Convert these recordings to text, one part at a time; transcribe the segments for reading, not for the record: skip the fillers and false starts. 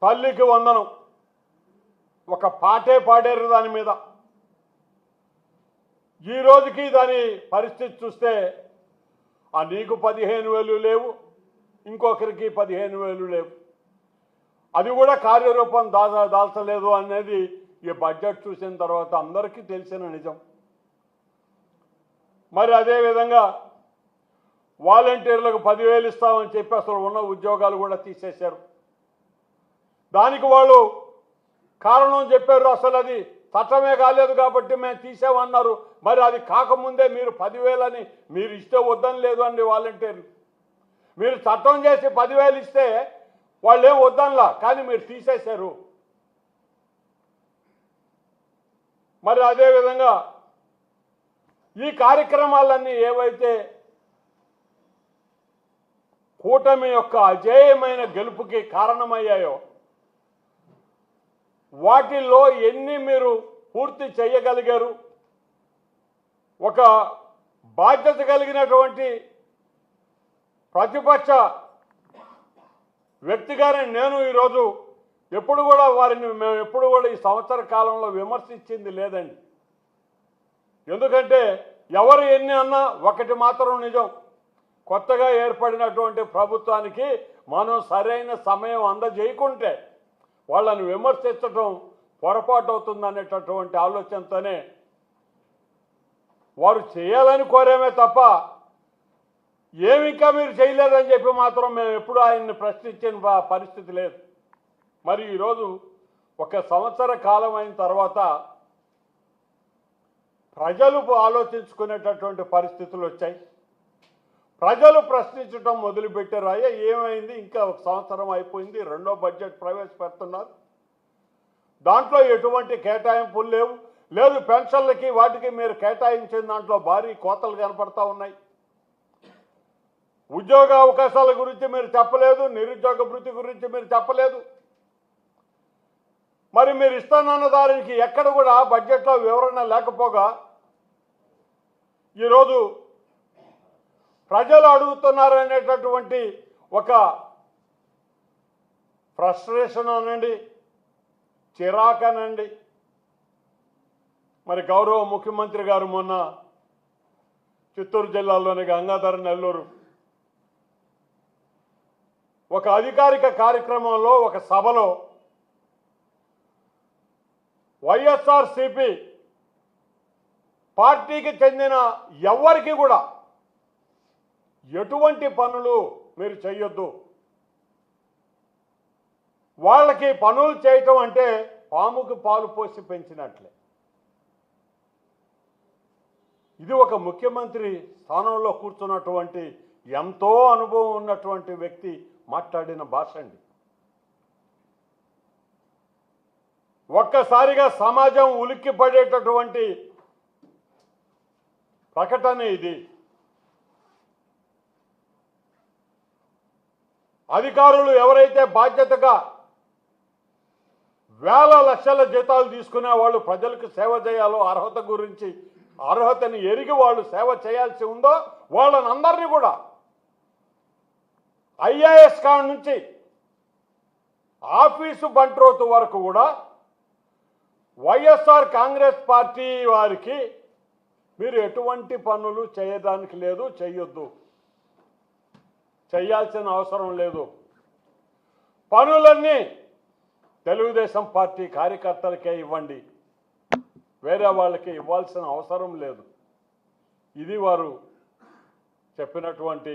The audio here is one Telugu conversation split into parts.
తల్లికి వందనం ఒక పాటే పాడారు దాని మీద. ఈ రోజుకి దాని పరిస్థితి చూస్తే నీకు 15,000 లేవు, ఇంకొకరికి 15,000 లేవు. అది కూడా కార్యరూపం దాల్చలేదు అనేది ఈ బడ్జెట్ చూసిన తర్వాత అందరికీ తెలిసిన నిజం. మరి అదేవిధంగా వాలంటీర్లకు 10,000 ఇస్తామని చెప్పి అసలు ఉన్న ఉద్యోగాలు కూడా తీసేశారు. దానికి వాళ్ళు కారణం చెప్పారు, అసలు అది చట్టమే కాలేదు కాబట్టి మేము తీసామన్నారు. మరి అది కాకముందే మీరు 10,000 అని మీరు ఇస్తే వద్దని లేదు అండి వాలంటీర్లు. మీరు చట్టం చేసి 10,000 ఇస్తే వాళ్ళేం వద్దనలా, కానీ మీరు తీసేశారు. మరి అదేవిధంగా ఈ కార్యక్రమాలన్నీ ఏవైతే కూటమి యొక్క అజేయమైన గెలుపుకి కారణమయ్యాయో వాటిల్లో ఎన్ని మీరు పూర్తి చేయగలిగారు? ఒక బాధ్యత కలిగినటువంటి ప్రతిపక్ష వ్యక్తిగానే నేను ఈరోజు ఎప్పుడు కూడా మేము ఎప్పుడు కూడా ఈ సంవత్సర కాలంలో విమర్శించింది లేదండి. ఎందుకంటే ఎవరు ఎన్ని అన్నా ఒకటి మాత్రం నిజం, కొత్తగా ఏర్పడినటువంటి ప్రభుత్వానికి మనం సరైన సమయం అందజేయకుంటే వాళ్ళని విమర్శించడం పొరపాటు అవుతుందనేటటువంటి ఆలోచనతోనే వారు చేయాలని కోరేమే తప్ప ఏమి ఇంకా మీరు చేయలేదని చెప్పి మాత్రం మేము ఎప్పుడు ఆయన్ని ప్రశ్నించిన పరిస్థితి లేదు. మరి ఈరోజు ఒక సంవత్సర కాలం అయిన తర్వాత ప్రజలు ఆలోచించుకునేటటువంటి పరిస్థితులు వచ్చాయి. ప్రజలు ప్రశ్నించడం మొదలుపెట్టారు. అయ్యా ఏమైంది, ఇంకా ఒక సంవత్సరం అయిపోయింది, రెండో బడ్జెట్ ప్రవేశపెడుతున్నారు, దాంట్లో ఎటువంటి కేటాయింపులు లేవు, లేదు పెన్షన్లకి వాటికి మీరు కేటాయించిన దాంట్లో భారీ కోతలు కనపడతా ఉన్నాయి, ఉద్యోగ అవకాశాల గురించి మీరు చెప్పలేదు, నిరుద్యోగ భృతి గురించి మీరు చెప్పలేదు. మరి మీరు ఇస్తానన్న దానికి ఎక్కడ కూడా బడ్జెట్లో వివరణ లేకపోగా ఈరోజు ప్రజలు అడుగుతున్నారనేటటువంటి ఒక ఫ్రస్ట్రేషన్ అనండి, చిరాకనండి. మరి గౌరవ ముఖ్యమంత్రి గారు మొన్న చిత్తూరు జిల్లాలోని గంగాధర నెల్లూరు ఒక అధికారిక కార్యక్రమంలో ఒక సభలో వైఎస్ఆర్సీపీ పార్టీకి చెందిన ఎవరికి కూడా ఎటువంటి పనులు మీరు చేయొద్దు, వాళ్ళకి పనులు చేయటం అంటే పాముకి పాలు పోసి పెంచినట్లే. ఇది ఒక ముఖ్యమంత్రి స్థానంలో కూర్చున్నటువంటి ఎంతో అనుభవం ఉన్నటువంటి వ్యక్తి మాట్లాడిన భాష అండి. ఒక్కసారిగా సమాజం ఉలిక్కి పడేటటువంటి ప్రకటన ఇది. అధికారులు ఎవరైతే బాధ్యతగా వేల లక్షల జీతాలు తీసుకునే వాళ్ళు ప్రజలకు సేవ చేయాలో అర్హతని ఎరిగి వాళ్ళు సేవ చేయాల్సి ఉందో వాళ్ళని అందరినీ కూడా ఐఏఎస్ కాడ నుంచి ఆఫీసు బంట్రోతు వరకు కూడా వైఎస్ఆర్ కాంగ్రెస్ పార్టీ వారికి మీరు ఎటువంటి పనులు చేయడానికి లేదు, చేయొద్దు, చేయాల్సిన అవసరం లేదు. పనులన్నీ తెలుగుదేశం పార్టీ కార్యకర్తలకే ఇవ్వండి, వేరే వాళ్ళకి ఇవ్వాల్సిన అవసరం లేదు. ఇది వారు చెప్పినటువంటి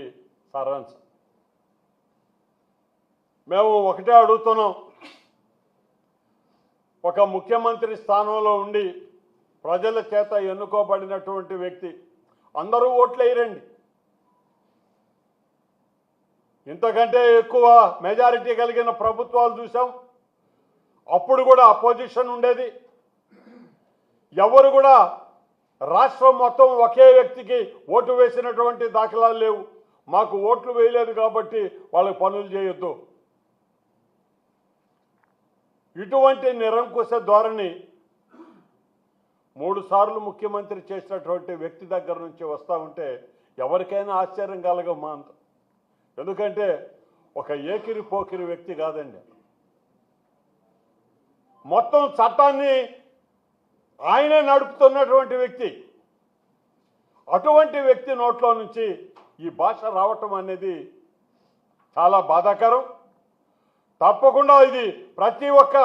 సారాంశం. మేము ఒకటే అడుగుతున్నాం, ఒక ముఖ్యమంత్రి స్థానంలో ఉండి ప్రజల చేత ఎన్నుకోబడినటువంటి వ్యక్తి, అందరూ ఓట్లు వేయరండి, ఇంతకంటే ఎక్కువ మెజారిటీ కలిగిన ప్రభుత్వాలు చూసాం. అప్పుడు కూడా అపోజిషన్ ఉండేది, ఎవరు కూడా రాష్ట్రం మొత్తం ఒకే వ్యక్తికి ఓటు వేసినటువంటి దాఖలాలు లేవు. మాకు ఓట్లు వేయలేదు కాబట్టి వాళ్ళకి పనులు చేయొద్దు, ఇటువంటి నిరంకుశ ధోరణి 3 సార్లు ముఖ్యమంత్రి చేసినటువంటి వ్యక్తి దగ్గర నుంచి వస్తూ ఉంటే ఎవరికైనా ఆశ్చర్యం కలగమా అంత. ఎందుకంటే ఒక ఏకిరి పోకిరి వ్యక్తి కాదండి. మొత్తం చట్టాన్ని ఆయనే నడుపుతున్నటువంటి వ్యక్తి. అటువంటి వ్యక్తి నోట్లో నుంచి ఈ భాష రావటం అనేది చాలా బాధాకరం. తప్పకుండా ఇది ప్రతి ఒక్క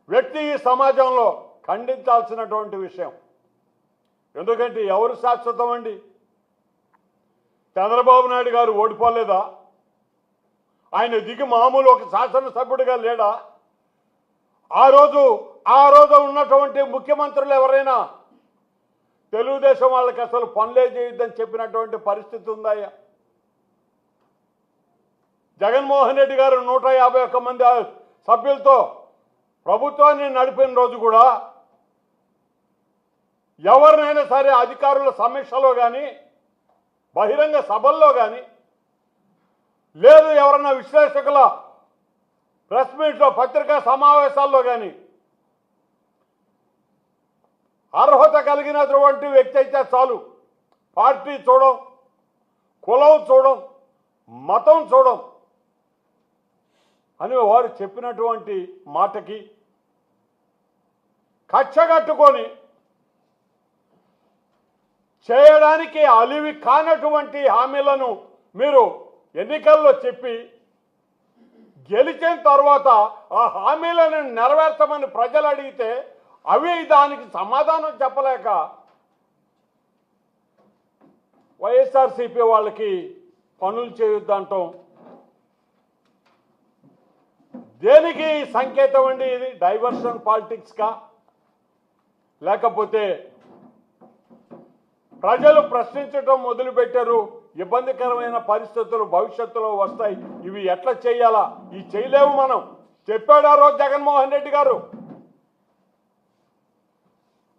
వ్యక్తి ఈ సమాజంలో ఖండించాల్సినటువంటి విషయం. ఎందుకంటే ఎవరు శాశ్వతం అండి? చంద్రబాబు నాయుడు గారు ఓడిపోలేదా? ఆయన దిగి మామూలు ఒక శాసనసభ్యుడిగా లేడా? ఆ రోజు ఉన్నటువంటి ముఖ్యమంత్రులు ఎవరైనా తెలుగుదేశం వాళ్ళకి అసలు పనులే చేయొద్దని చెప్పినటువంటి పరిస్థితి ఉందయ్యా? జగన్మోహన్ రెడ్డి గారు 151 మంది సభ్యులతో ప్రభుత్వాన్ని నడిపిన రోజు కూడా ఎవరినైనా సరే అధికారుల సమీక్షలో కానీ బహిరంగ సభల్లో కానీ లేదు ఎవరన్నా విశ్లేషకుల ప్రెస్ మీట్లో పత్రికా సమావేశాల్లో కానీ అర్హత కలిగినటువంటి వ్యక్తి అయితే చాలు, పార్టీ చూడం, కులం చూడం, మతం చూడం అని వారు చెప్పినటువంటి మాటకి కచ్చగట్టుకొని చేయడానికి అలివి కానటువంటి హామీలను మీరు ఎన్నికల్లో చెప్పి గెలిచిన తర్వాత ఆ హామీలను నెరవేర్చమని ప్రజలు అడిగితే అవి దానికి సమాధానం చెప్పలేక వైఎస్ఆర్సీపీ వాళ్ళకి పనులు చేయొద్దంటాం దేనికి సంకేతం అండి? ఇది డైవర్షన్ పాలిటిక్స్కా, లేకపోతే ప్రజలు ప్రశ్నించడం మొదలుపెట్టారు, ఇబ్బందికరమైన పరిస్థితులు భవిష్యత్తులో వస్తాయి, ఇవి ఎట్లా చేయాలా, ఇవి చేయలేము మనం చెప్పాడు ఆ రోజు జగన్మోహన్ రెడ్డి గారు.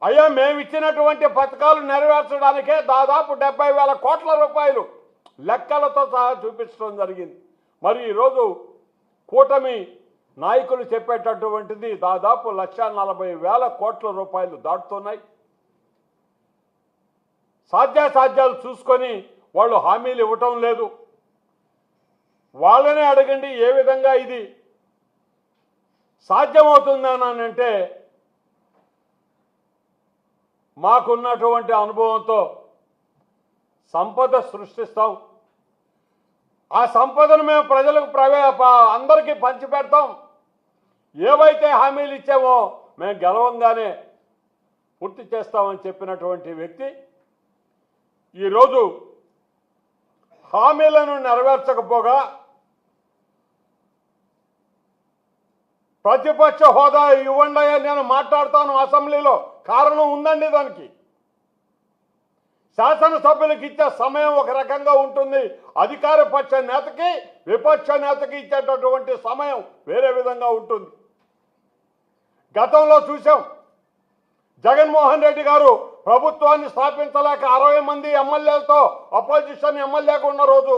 అయ్యా మేము ఇచ్చినటువంటి పథకాలు నెరవేర్చడానికే దాదాపు 70,000 కోట్ల రూపాయలు లెక్కలతో సహా చూపించడం జరిగింది. మరి ఈరోజు కూటమి నాయకులు చెప్పేటటువంటిది దాదాపు 1,40,000 కోట్ల రూపాయలు దాటుతున్నాయి. సాధ్యాసాధ్యాలు చూసుకొని వాళ్ళు హామీలు ఇవ్వటం లేదు. వాళ్ళనే అడగండి ఏ విధంగా ఇది సాధ్యమవుతుందని అంటే మాకున్నటువంటి అనుభవంతో సంపద సృష్టిస్తాం, ఆ సంపదను మేము ప్రజలకు అందరికీ పంచిపెడతాం, ఏవైతే హామీలు ఇచ్చామో మేము గెలవంగానే పూర్తి చేస్తామని చెప్పినటువంటి వ్యక్తి ఈరోజు హామీలను నెరవేర్చకపోగా ప్రతిపక్ష హోదా ఇవ్వండి నేను మాట్లాడతాను అసెంబ్లీలో, కారణం ఉందండి దానికి. శాసనసభ్యులకు ఇచ్చే సమయం ఒక రకంగా ఉంటుంది, అధికార పక్ష నేతకి విపక్ష నేతకి ఇచ్చేటటువంటి సమయం వేరే విధంగా ఉంటుంది. గతంలో చూసాం, జగన్మోహన్ రెడ్డి గారు ప్రభుత్వాన్ని స్థాపించలేక 60 మంది ఎమ్మెల్యేలతో అపోజిషన్ ఎమ్మెల్యేగా ఉన్న రోజు,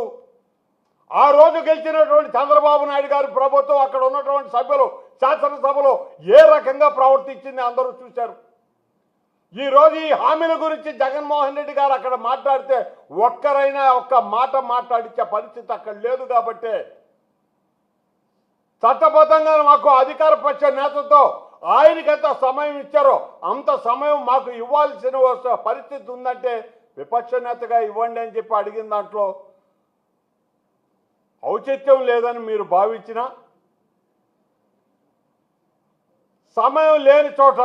ఆ రోజు గెలిచినటువంటి చంద్రబాబు నాయుడు గారి ప్రభుత్వం అక్కడ ఉన్నటువంటి సభ్యులు శాసనసభలో ఏ రకంగా ప్రవర్తించింది అందరూ చూశారు. ఈరోజు ఈ హామీల గురించి జగన్మోహన్ రెడ్డి గారు అక్కడ మాట్లాడితే ఒక్కరైనా ఒక్క మాట మాట్లాడించే పరిస్థితి అక్కడ లేదు. కాబట్టి చట్టబద్ధంగా మాకు అధికార పక్ష నేతతో ఆయనకి ఎంత సమయం ఇచ్చారో అంత సమయం మాకు ఇవ్వాల్సిన పరిస్థితి ఉందంటే విపక్ష నేతగా ఇవ్వండి అని చెప్పి అడిగిన దాంట్లో ఔచిత్యం లేదని మీరు భావించినా, సమయం లేని చోట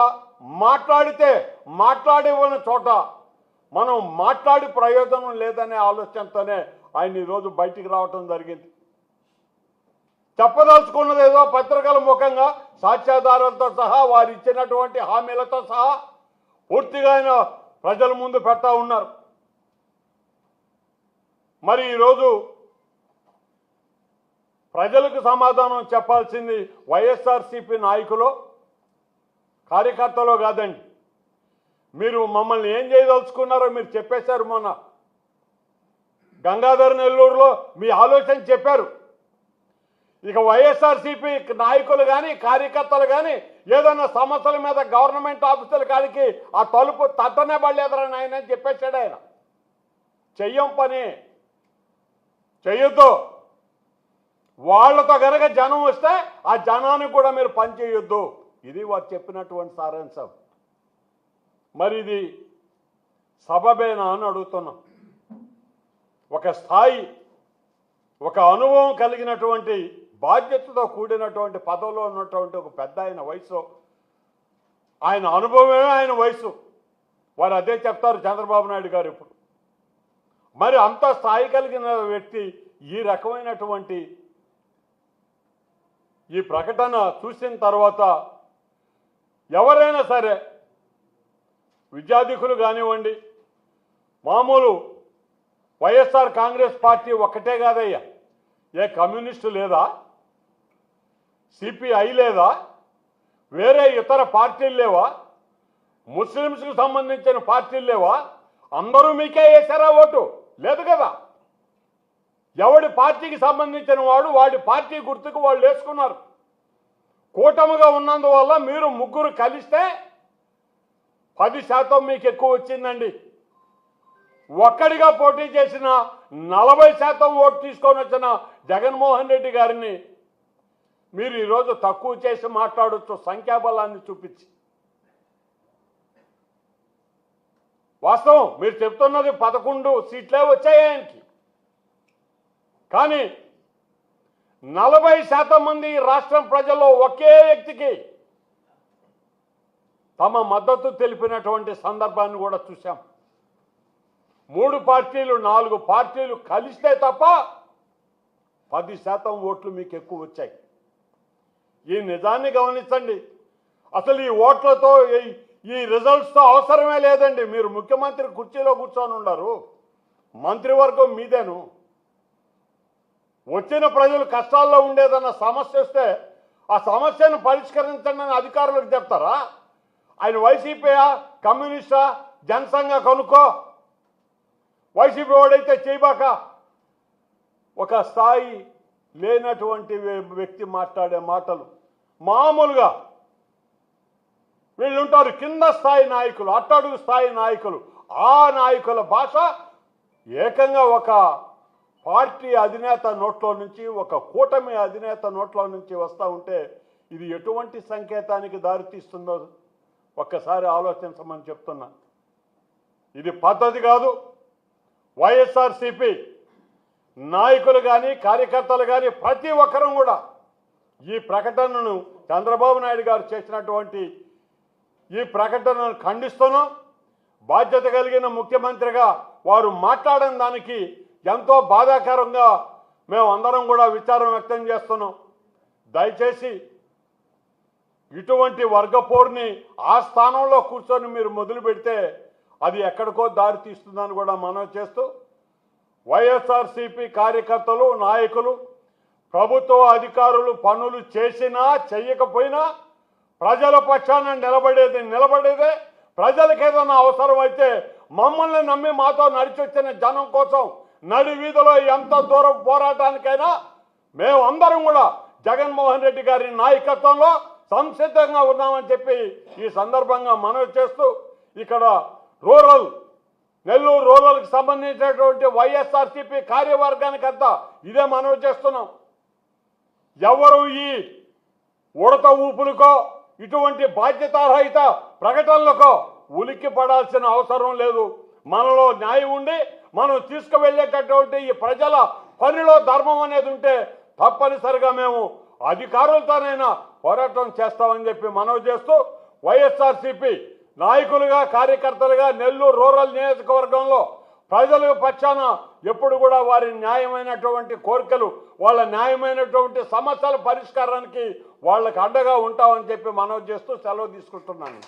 మాట్లాడివ్వని చోట మనం మాట్లాడి ప్రయోజనం లేదనే ఆలోచనతోనే ఆయన ఈరోజు బయటికి రావటం జరిగింది. చెప్పదలుచుకున్నది ఏదో పత్రికల ముఖంగా సాక్ష్యాధారాలతో సహా వారు ఇచ్చినటువంటి హామీలతో సహా పూర్తిగా ఆయన ప్రజల ముందు పెడతా ఉన్నారు. మరి ఈరోజు ప్రజలకు సమాధానం చెప్పాల్సింది వైఎస్ఆర్సీపీ నాయకులు కార్యకర్తలో కాదండి. మీరు మమ్మల్ని ఏం చేయదలుచుకున్నారో మీరు చెప్పేశారు. మొన్న గంగాధర్ నెల్లూరులో మీ ఆలోచన చెప్పారు. ఇక వైఎస్ఆర్సీపీ నాయకులు కానీ కార్యకర్తలు కానీ ఏదైనా సమస్యల మీద గవర్నమెంట్ ఆఫీసుల కాడికి ఆ తలుపు తట్టనే పడలేదని ఆయన చెప్పేశాడు. ఆయన చెయ్యం పని చెయ్యొద్దు. వాళ్ళతో కనుక జనం వస్తే ఆ జనానికి కూడా మీరు పని చేయొద్దు. ఇది వారు చెప్పినటువంటి సారాంశం. మరి ఇది సబబేనా అని అడుగుతున్నాం. ఒక స్థాయి, ఒక అనుభవం కలిగినటువంటి బాధ్యతతో కూడినటువంటి పదవిలో ఉన్నటువంటి ఒక పెద్ద ఆయన వయసు, ఆయన అనుభవమే ఆయన వయసు, వారు అదే చెప్తారు చంద్రబాబు నాయుడు గారు ఇప్పుడు. మరి అంత స్థాయి కలిగిన వ్యక్తి ఈ రకమైనటువంటి ఈ ప్రకటన చూసిన తర్వాత ఎవరైనా సరే, విద్యార్థికులు కానివ్వండి, మామూలు వైఎస్ఆర్ కాంగ్రెస్ పార్టీ ఒక్కటే కాదయ్యా, ఏ కమ్యూనిస్టు లేదా, సిపిఐ లేదా, వేరే ఇతర పార్టీలు లేవా, ముస్లిమ్స్కి సంబంధించిన పార్టీలు లేవా? అందరూ మీకే వేశారా ఓటు? లేదు కదా. ఎవడి పార్టీకి సంబంధించిన వాడు వాడి పార్టీ గుర్తుకు వాళ్ళు వేసుకున్నారు. కూటమిగా ఉన్నందువల్ల మీరు ముగ్గురు కలిస్తే 10% మీకు ఎక్కువ వచ్చిందండి. ఒక్కడిగా పోటీ చేసిన 40% ఓటు తీసుకొని వచ్చిన జగన్మోహన్ రెడ్డి గారిని మీరు ఈరోజు తక్కువ చేసి మాట్లాడొచ్చు, సంఖ్యాబలాన్ని చూపించి. వాస్తవం మీరు చెప్తున్నది 11 సీట్లే వచ్చాయి ఆయనకి. కానీ 40% మంది రాష్ట్రం ప్రజల్లో ఒకే వ్యక్తికి తమ మద్దతు తెలిపినటువంటి సందర్భాన్ని కూడా చూశాం. 3 పార్టీలు 4 పార్టీలు కలిస్తే తప్ప 10% ఓట్లు మీకు ఎక్కువ వచ్చాయి. ఈ నిజాన్ని గమనించండి. అసలు ఈ ఓట్లతో ఈ రిజల్ట్స్తో అవసరమే లేదండి. మీరు ముఖ్యమంత్రి కుర్చీలో కూర్చొని ఉన్నారు, మంత్రివర్గం మీదేను. వచ్చిన ప్రజలు కష్టాల్లో ఉండేదన్న సమస్య వస్తే ఆ సమస్యను పరిష్కరించండి అని అధికారులకు చెప్తారా? ఆయన వైసీపీయా, కమ్యూనిస్టా, జనసంఘ కనుక్కో, వైసీపీ వాడైతే చేయబాక. ఒక స్థాయి లేనటువంటి వ్యక్తి మాట్లాడే మాటలు మామూలుగా వీళ్ళుంటారు కింద స్థాయి నాయకులు, అట్టడుగు స్థాయి నాయకులు. ఆ నాయకుల భాష ఏకంగా ఒక పార్టీ అధినేత నోట్లో నుంచి, ఒక కూటమి అధినేత నోట్లో నుంచి వస్తూ ఉంటే ఇది ఎటువంటి సంకేతానికి దారితీస్తుందో ఒక్కసారి ఆలోచించమని చెప్తున్నా. ఇది పద్ధతి కాదు. వైఎస్ఆర్సీపీ నాయకులు కానీ, కార్యకర్తలు కానీ ప్రతి ఒక్కరూ కూడా ఈ ప్రకటనను, చంద్రబాబు నాయుడు గారు చేసినటువంటి ఈ ప్రకటనను ఖండిస్తున్నాం. బాధ్యత కలిగిన ముఖ్యమంత్రిగా వారు మాట్లాడిన దానికి ఎంతో బాధాకరంగా మేము అందరం కూడా విచారం వ్యక్తం చేస్తున్నాం. దయచేసి ఇటువంటి వర్గపోరుని ఆ స్థానంలో కూర్చొని మీరు మొదలు పెడితే అది ఎక్కడికో దారి తీస్తుందని కూడా మనవి చేస్తూ, వైఎస్ఆర్సీపీ కార్యకర్తలు, నాయకులు, ప్రభుత్వ అధికారులు పనులు చేసినా చెయ్యకపోయినా ప్రజల పక్షాన నిలబడేదే. ప్రజలకు ఏదైనా అవసరం అయితే మమ్మల్ని నమ్మి మాతో నడిచొచ్చిన జనం కోసం నడి వీధిలో ఎంత దూరం పోరాటానికైనా మేమందరం కూడా జగన్మోహన్ రెడ్డి గారి నాయకత్వంలో సంసిద్ధంగా ఉన్నామని చెప్పి ఈ సందర్భంగా మనవి చేస్తూ, ఇక్కడ నెల్లూరు రూరల్కి సంబంధించినటువంటి వైఎస్ఆర్సీపీ కార్యవర్గానికి అంతా ఇదే మనవి చేస్తున్నాం. ఎవరు ఈ ఉడత ఊపులకో, ఇటువంటి బాధ్యతారహిత ప్రకటనలకో ఉలిక్కి పడాల్సిన అవసరం లేదు. మనలో న్యాయం ఉండి మనం తీసుకువెళ్ళేటటువంటి ఈ ప్రజల పనిలో ధర్మం అనేది ఉంటే తప్పనిసరిగా మేము అధికారులతోనైనా పోరాటం చేస్తామని చెప్పి మనవి చేస్తూ, వైఎస్ఆర్సీపీ నాయకులుగా, కార్యకర్తలుగా నెల్లూరు రూరల్ నియోజకవర్గంలో ప్రజల పక్షాన ఎప్పుడు కూడా వారి న్యాయమైనటువంటి కోరికలు, వాళ్ళ న్యాయమైనటువంటి సమస్యల పరిష్కారానికి వాళ్ళకి అండగా ఉంటామని చెప్పి మనవి చేస్తూ సెలవు తీసుకుంటున్నాను.